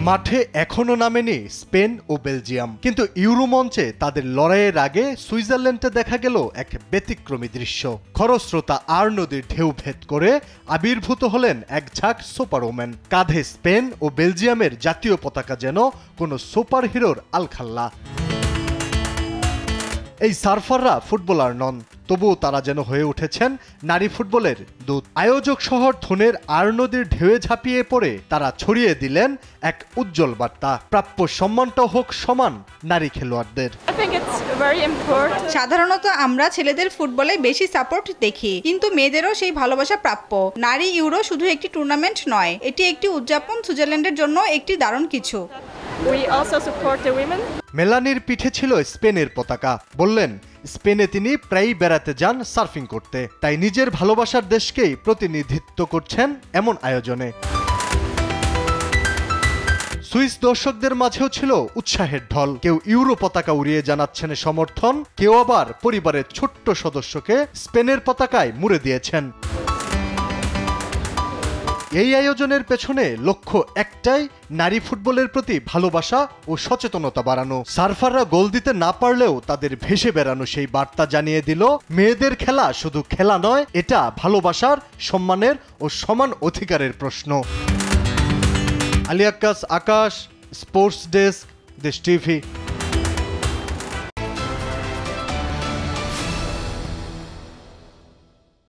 মাঠে এখনো নামেনি স্পেন ও বেলজিয়াম, কিন্তু ইউরো মঞ্চে তাদের লড়াইয়ের আগে সুইজারল্যান্ডে দেখা গেল এক ব্যতিক্রমী দৃশ্য। খরস্রোতা আর নদীর ঢেউ ভেদ করে আবির্ভূত হলেন এক ঝাঁক সুপারওম্যান। কাঁধে স্পেন ও বেলজিয়ামের জাতীয় পতাকা যেন কোনো সুপার হিরোর আলখাল্লা। এই সার্ফাররা ফুটবলার নন, তবুও তারা যেন হয়ে উঠেছেন নারী ফুটবলের দূত। আয়োজক শহর ধনের আর নদীর ঢেউয়ে ঝাঁপিয়ে পড়ে তারা ছড়িয়ে দিলেন এক উজ্জ্বল বার্তা, প্রাপ্য সম্মানটা হোক সমান নারী খেলোয়াড়দের। সাধারণত আমরা ছেলেদের ফুটবলে বেশি সাপোর্ট দেখি, কিন্তু মেয়েদেরও সেই ভালোবাসা প্রাপ্য। নারী ইউরো শুধু একটি টুর্নামেন্ট নয়, এটি একটি উদযাপন, সুইজারল্যান্ডের জন্য একটি দারুণ কিছু। মেলানির পিঠে ছিল স্পেনের পতাকা। বললেন স্পেনে তিনি প্রায়ই বেড়াতে যান সার্ফিং করতে, তাই নিজের ভালোবাসার দেশকেই প্রতিনিধিত্ব করছেন এমন আয়োজনে। সুইস দর্শকদের মাঝেও ছিল উৎসাহের ঢল। কেউ ইউরো পতাকা উড়িয়ে জানাচ্ছেন সমর্থন, কেউ আবার পরিবারের ছোট্ট সদস্যকে স্পেনের পতাকায় মুড়ে দিয়েছেন। এই আয়োজনের পেছনে লক্ষ্য একটাই, নারী ফুটবলের প্রতি ভালোবাসা ও সচেতনতা বাড়ানো। সার্ফাররা গোল দিতে না পারলেও তাদের ভেসে বেড়ানো সেই বার্তা জানিয়ে দিল, মেয়েদের খেলা শুধু খেলা নয়, এটা ভালোবাসার, সম্মানের ও সমান অধিকারের প্রশ্ন। আলী আক্কাস, আকাশ, স্পোর্টস ডেস্ক, দেশ টিভি।